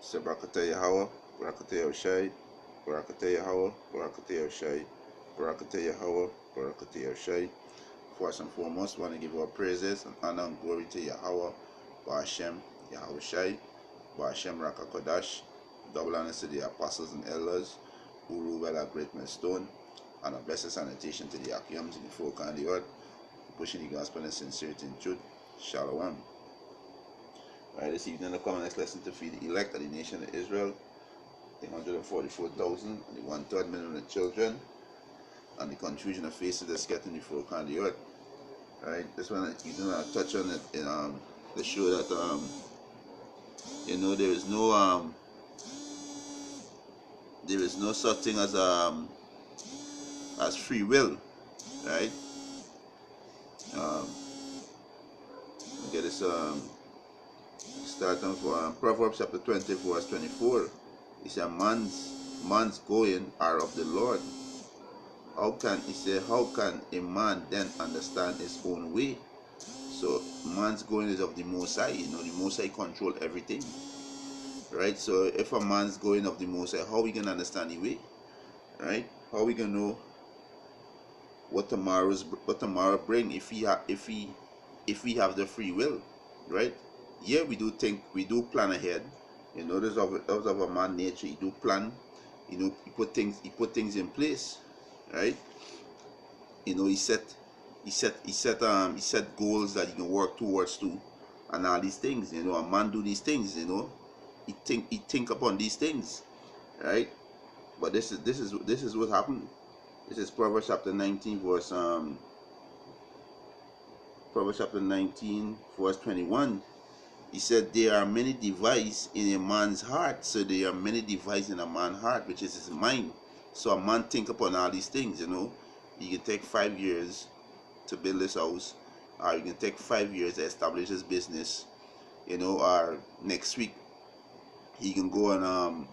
So Barakatah Yahweh, Barakatah Yahushai, Barakatah Yahweh, Barakatah Yahushai, Barakatah Yahweh, Barakatah Yahushai. First and foremost, want to give our praises and honor and glory to Yahweh, Ba'ashem, Yahushai, Ba'ashem Rakakodash. Double honor to the apostles and elders who rule well at Great Millstone, and a blessed sanitation to the Akiams in the folk and the earth, pushing the gospel in sincerity and truth. Shalom. Alright, this evening, the common next lesson to feed the elect of the nation of Israel, the 144,000 and the 1/3 million of children, and the confusion of faces that's getting the folk on the earth. Alright, this one you do not touch on it in to show that there is no such thing as free will, right? Get this starting from Proverbs chapter 20 verse 24. It says man's going are of the Lord. How can a man then understand his own way? So man's going is of the Most High. The Most High control everything, right? So if a man's going of the Most High, how we can understand the way, right? How we can know what tomorrow bring if we have the free will, right? Yeah, we do plan ahead. There's of a man nature. He do plan. He put things in place, right? He set goals that he can work towards too, and all these things. A man do these things. He think upon these things, right? But this is what happened. This is Proverbs chapter 19 verse 21. He said there are many devices in a man's heart. So there are many devices in a man's heart, which is his mind. So a man think upon all these things. You can take 5 years to build this house, or you can take 5 years to establish his business, or next week he can go and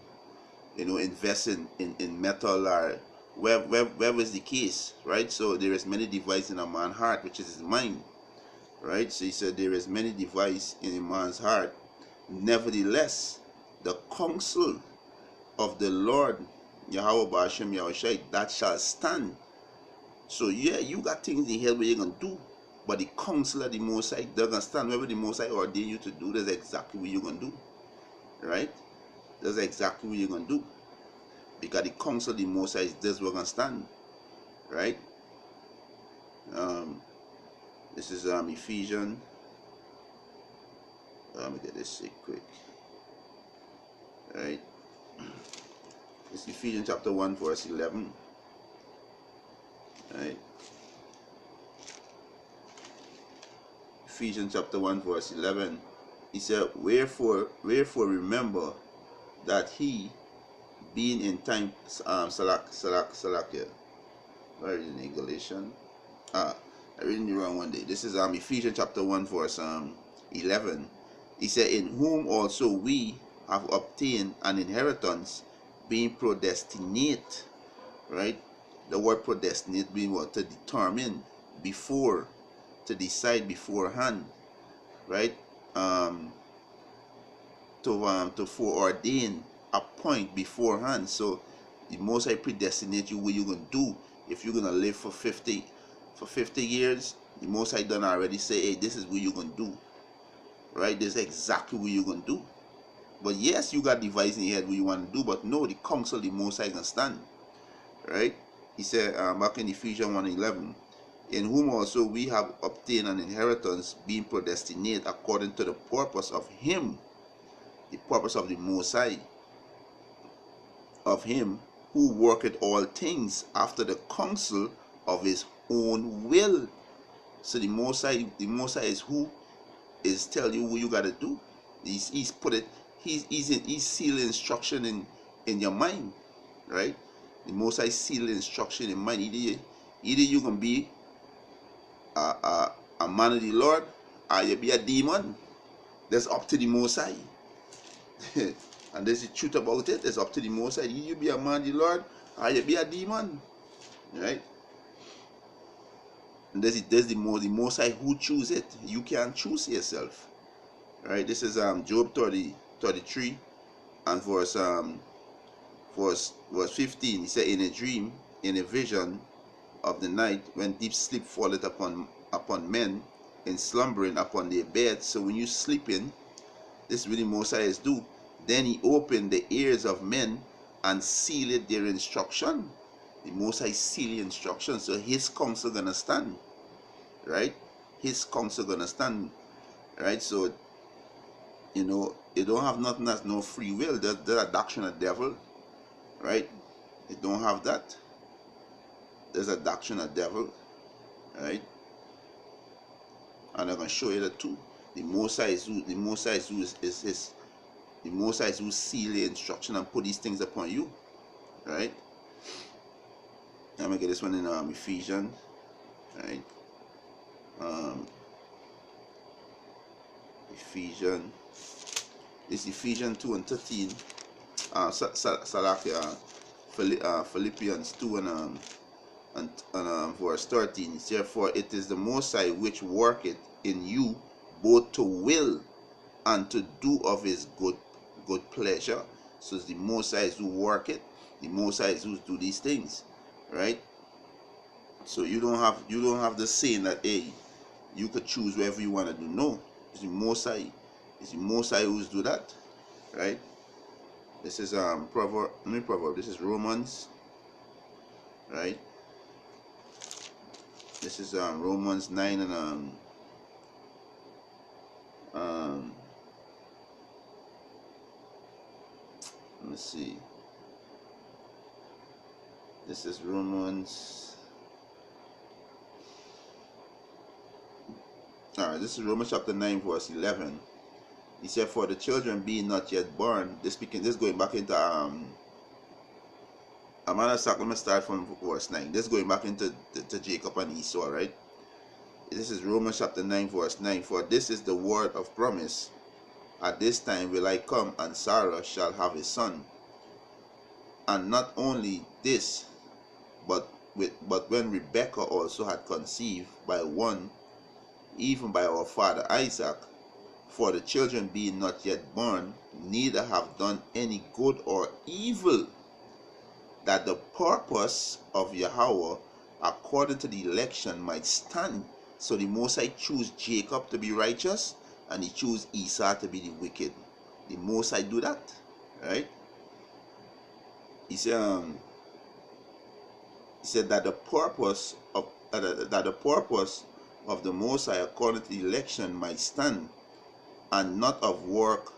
invest in metal, or wherever is the case, right? So there is many devices in a man's heart, which is his mind, right? So he said there is many devices in a man's heart. Nevertheless, the counsel of the Lord Yahweh Ba'ashem Yahushai, that shall stand. So yeah, you got things in here where you're gonna do, but the counsel of the Most High doesn't stand. Whatever the Most High ordain you to do, that's exactly what you're gonna do, right? That's exactly what you're gonna do, because the counsel of the Most High is this we're gonna stand, right? This is Ephesians. Let me get this quick, right? It's Ephesians chapter 1 verse 11, right? Ephesians chapter 1 verse 11. He said, wherefore remember that he, being in time, Salakia. Where is it in Galatians? I read the wrong one day. This is Ephesians chapter 1 verse 11. He said, in whom also we have obtained an inheritance, being predestinate, right? The word predestinate being what? To determine before, to decide beforehand, right? To foreordain, appoint beforehand. So the Most High predestinate you what you're gonna do. If you're gonna live for 50 years, the Most High done already say, hey, this is what you're gonna do, right? This is exactly what you're gonna do. But yes, you got device in your head what you want to do, but no, the counsel of the Most High can stand, right? He said back in Ephesians 1:11, in whom also we have obtained an inheritance, being predestinate according to the purpose of him, the purpose of the Most High, of him who worketh all things after the counsel of his own will. So the Most High is who is tell you what you gotta do. He's put it. He's sealed instruction in your mind, right? The Most High sealed instruction in mind. Either you can be a man of the Lord, or you be a demon. That's up to the Most High. And there's the truth about it. It's up to the Most High. Either you be a man of the Lord, or you be a demon, right? And there's the Most High who choose it. You can't choose yourself, right? This is Job 33 and verse 15, he said, in a dream, in a vision of the night, when deep sleep falleth upon men, in slumbering upon their beds. So when you sleeping, this is what the Most High is do. Then he opened the ears of men and sealed their instruction. The Most High seal the instruction, so his counsel gonna stand, right? His counsel gonna stand, right? So it don't have nothing that's no free will. That's a doctrine of devil, right? It don't have that. There's a doctrine of devil, right? And I'm gonna show you that too. The Most High is who is his. The Most High is who seal the instruction and put these things upon you, right? I'm gonna get this one in Ephesians, right? Ephesians. This Ephesians 2 and 13. Philippians 2 and verse 13. It says, therefore it is the Most High which worketh in you both to will and to do of his good pleasure. So it's the Most High who work it. The Most High who do these things, right? So you don't have the saying that, hey, you could choose whatever you want to do. No, it's the Most High. It's the Most High who's do that, right? This is proverb. This is Romans, right? This is Romans 9 and let me see. This is Romans. Alright, this is Romans chapter 9 verse 11. He said, for the children being not yet born, this going back into let me start from verse 9. This going back into Jacob and Esau, right? This is Romans chapter 9 verse 9. For this is the word of promise. At this time will I come, and Sarah shall have a son. And not only this, but when Rebekah also had conceived by one, even by our father Isaac, for the children being not yet born, neither have done any good or evil, that the purpose of Yahweh according to the election might stand. So the Most High choose Jacob to be righteous, and he choose Esau to be the wicked. The Most High do that, right? He said that the purpose of the Most High according to the election might stand, and not of work,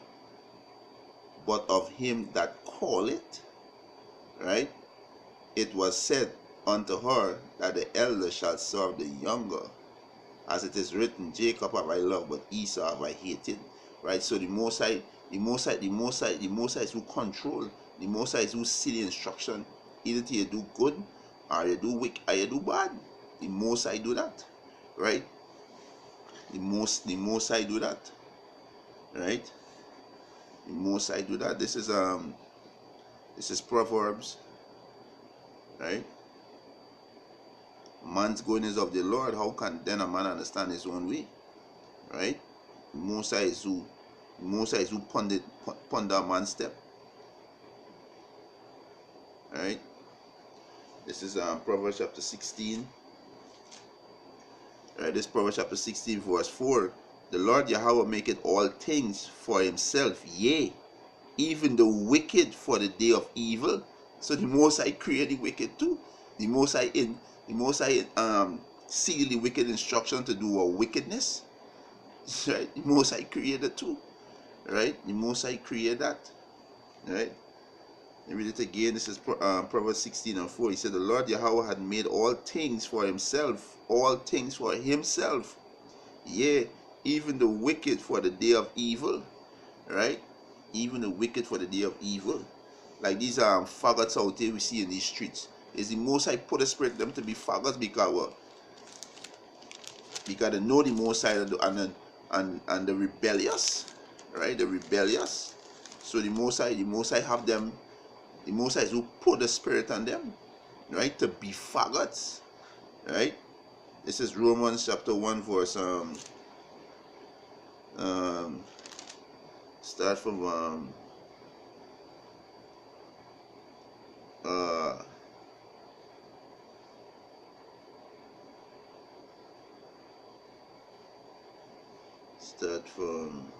but of him that call it, right? It was said unto her that the elder shall serve the younger, as it is written, Jacob have I loved, but Esau have I hated, right? So the Most High is who control. The Most High is who see the instruction. Either you do good, or you do wicked, or you do bad. The Most High do that, right? The Most High do that, right? The Most High do that. This is Proverbs, right? Man's going is of the Lord. How can then a man understand his own way, right? The Most High is who ponder a man's step, right? This is Proverbs chapter 16. Right, this Proverbs chapter 16 verse 4. The Lord Yahweh maketh all things for himself, yea, even the wicked for the day of evil. So the Most High created the wicked too. The Most High seal the wicked instruction to do a wickedness. Right? The Most High created too. Right? The Most High created that. Right? Let me read it again. This is Proverbs 16 and 4. He said, the Lord Yahweh had made all things for himself. All things for himself. Yea, even the wicked for the day of evil. Right? Even the wicked for the day of evil. Like these faggots out there we see in these streets. Is the Most High put a spirit them to be faggots because what? Because they know the Most High and the rebellious. Right? The rebellious. So the Most High have them. The Most High is who put the spirit on them, right, to be faggots, right? This is Romans chapter 1 verse start from start from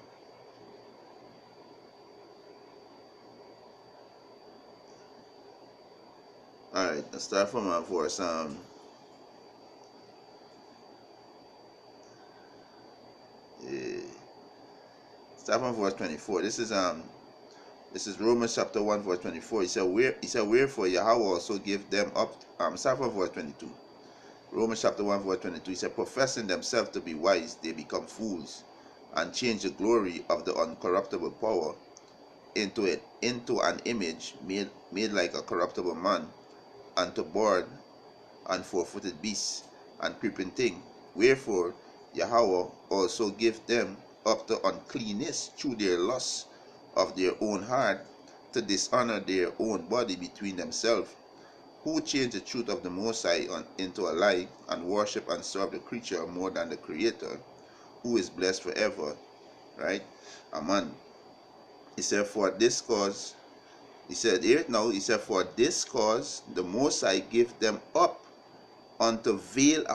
alright, let's start from verse eh, start from verse 24. This is Romans chapter 1 verse 24. He said wherefore Yahweh also give them up. Start from verse 22. Romans chapter 1 verse 22. He said, professing themselves to be wise, they become fools, and change the glory of the uncorruptible power into an image made like a corruptible man, and to bird and four-footed beasts and creeping thing. Wherefore Yahweh also give them up to uncleanness through their lusts of their own heart, to dishonor their own body between themselves, who change the truth of the Most High into a lie, and worship and serve the creature more than the Creator, who is blessed forever. Right? Amen. He said, for this cause, he said, here now, he said, for this cause the Most High give them up unto veil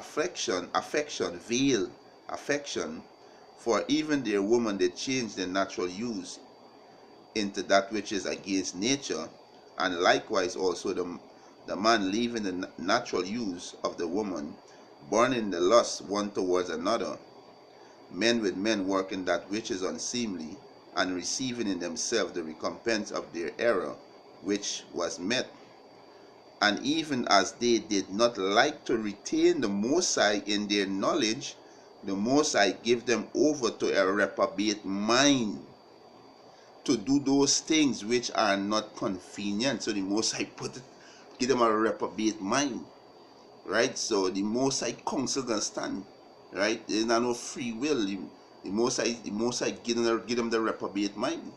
veil affection, for even their woman they change their natural use into that which is against nature, and likewise also the man leaving the natural use of the woman, burning the lust one towards another, men with men working that which is unseemly, and receiving in themselves the recompense of their error which was met. And even as they did not like to retain the Most High in their knowledge, the Most High gave them over to a reprobate mind, to do those things which are not convenient. So the Most High give them a reprobate mind, right? So the Most High counsel can stand, right? There's not no free will. The Most High give them the reprobate mind,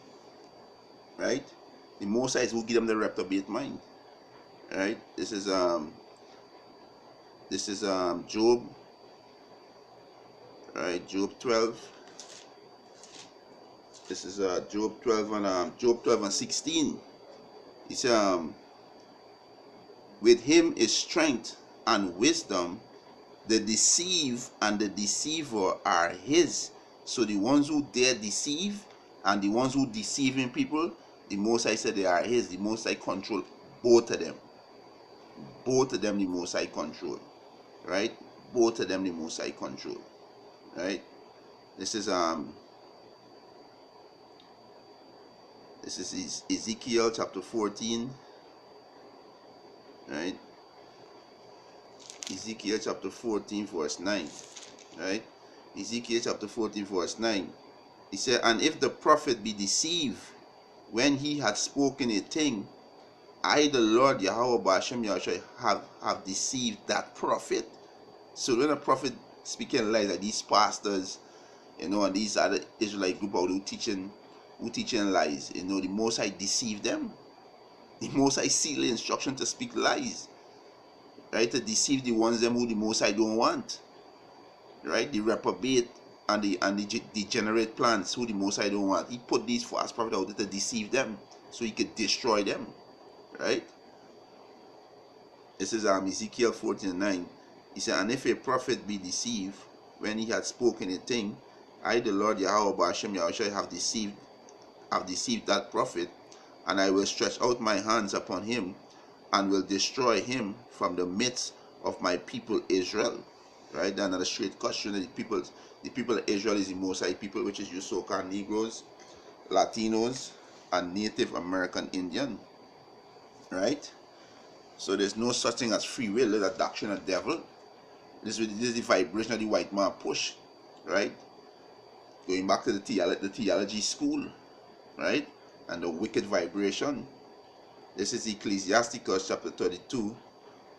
right? The Most High will give them the reprobate mind, right? This is Job, right? Job 12. This is Job 12 and 16. He said, with him is strength and wisdom. The deceive and the deceiver are his. So the ones who dare deceive and the ones who deceiving people, the Most High said they are his. The Most High control both of them. Both of them the Most High control, right? Both of them the Most High control, right? This is Ezekiel chapter 14, right? Ezekiel chapter 14 verse 9, right? Ezekiel chapter 14 verse 9. He said, and if the prophet be deceived when he had spoken a thing, I the Lord Yahweh Ba'ashem Yahushua have deceived that prophet. So when a prophet speaking lies, like these pastors, and these other Israelite group who teaching lies, the Most High deceive them. The Most High seal the instruction to speak lies, right? To deceive the ones them who the Most High don't want, right? The reprobate and the degenerate plants who the Most High don't want. He put these false prophets out there to deceive them, so he could destroy them, right? This is Ezekiel 14:9. He said, and if a prophet be deceived when he had spoken a thing, I the Lord Yahweh Ba'ashem Yahushua have deceived that prophet, and I will stretch out my hands upon him, and will destroy him from the midst of my people Israel. Right? That's another straight question. The people of Israel is the Most High people, which is your so-called Negroes, Latinos, and Native American Indian. Right? So there's no such thing as free will. There's a doctrine of the devil. This is the vibration of the white man push. Right? Going back to the theology school. Right? And the wicked vibration. This is Ecclesiasticus chapter 32,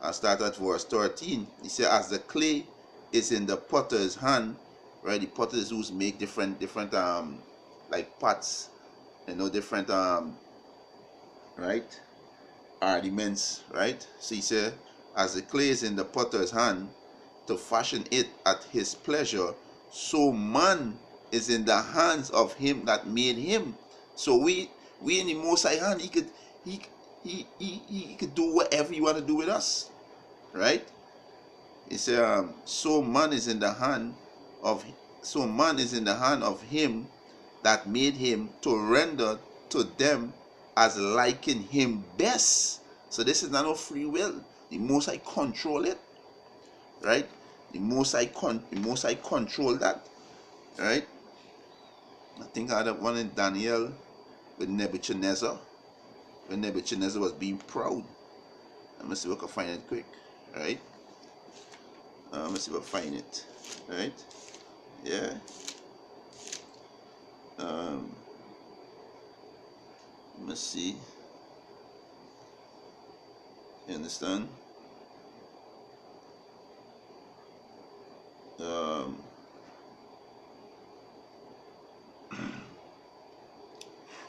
and start at verse 13. He said, as the clay is in the potter's hand, right? The potters who make different like pots, different right, ornaments, right? So he said, as the clay is in the potter's hand to fashion it at his pleasure, so man is in the hands of him that made him. So we in the Most High hand, he could do whatever he want to do with us, right? He said, so man is in the hand of him that made him to render to them as liking him best. So this is not no free will. The Most High control it, right? The Most High control that, right? I think I had one in Daniel with Nebuchadnezzar, when Nebuchadnezzar was being proud. Let me see if I can find it quick, right? Let me see if I find it, right? Yeah. Let me see. You understand?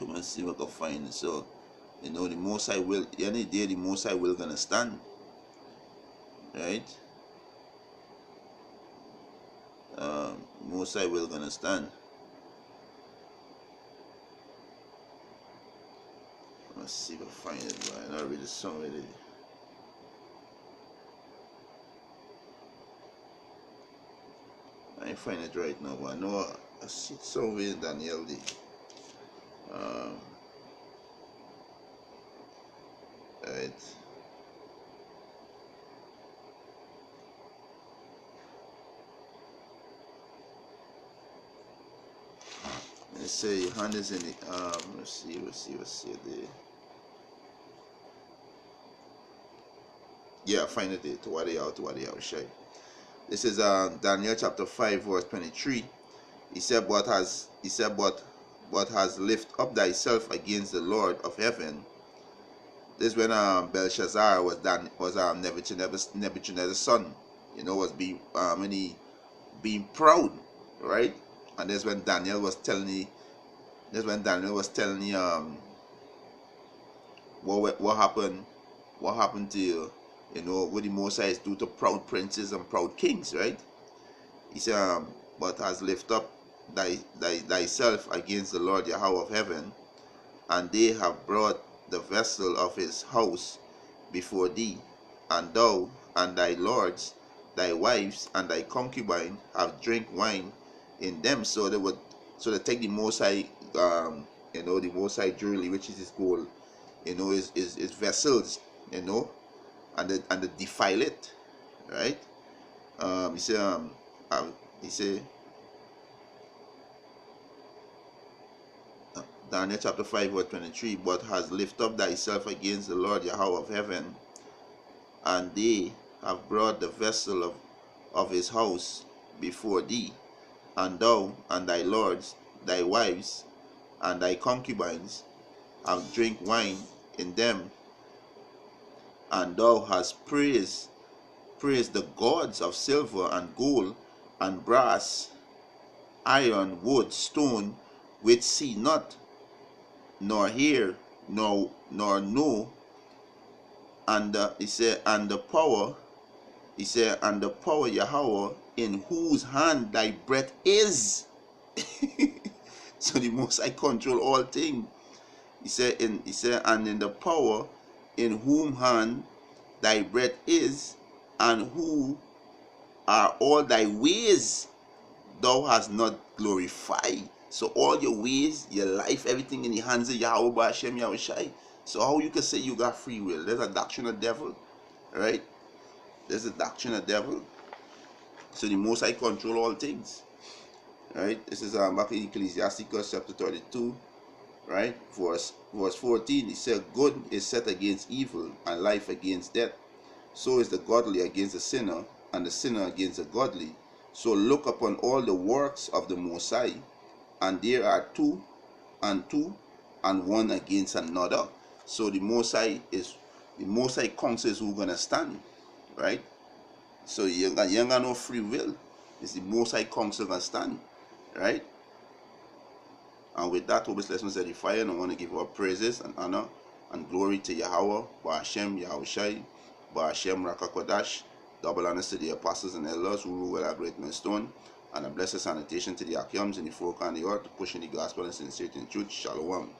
Let me see if I can find it. So, the Most High will, any day the Most High will gonna stand, right? Most High will gonna stand. Let's see if I find it, but I not read the song really. I ain't find it right now, but I know I see it somewhere in Daniel D. Right. Let's say your hand is in it. Let's see there. Yeah, I find it there. To what they out shy. This is Daniel chapter 5 verse 23. He said, but has lift up thyself against the Lord of heaven. This is when Belshazzar was Nebuchadnezzar's son. Was being being proud, right? And that's when Daniel was telling you. What happened to you. What the Most High do to proud princes and proud kings, right? He said, but has lift up thyself against the Lord Yahweh of heaven, and they have brought the vessel of his house before thee, and thou and thy lords, thy wives, and thy concubine have drink wine in them. So they take the Most High, the Most High jewelry, which is his gold, his vessels, and they defile it, right? He said, Daniel chapter 5 verse 23, but has lift up thyself against the Lord Yahweh of heaven, and they have brought the vessel of his house before thee, and thou and thy lords, thy wives, and thy concubines have drink wine in them, and thou hast praised the gods of silver and gold and brass, iron, wood, stone, which see not, nor hear, nor know, and and the power Yahweh, in whose hand thy breath is. So the Most High control all things. He said, and in the power in whom hand thy breath is, and who are all thy ways, thou hast not glorified. So all your ways, your life, everything in the hands of Yahweh Hashem Yahushai. So how you can say you got free will? There's a doctrine of devil, right? There's a doctrine of devil. So the Most High control all things, right? This is back in Ecclesiasticus chapter 32, right? Verse 14. It said, good is set against evil, and life against death. So is the godly against the sinner, and the sinner against the godly. So look upon all the works of the Most High, and there are two, and one against another. So the Most High counsels who's gonna stand, right? So you ain't got no free will. It's the Most High counsel gonna stand, right? And with that, Hope Lesson is edified, and I want to give our praises and honor and glory to Yahweh, Ba'ashem Yahushai, Ba'ashem Rakakodash. Double honors to the apostles and elders who rule with a great millstone, and a blessed sanitation to the Akiams in the folk and the earth, pushing the gospel and sincerity and truth. Shalom.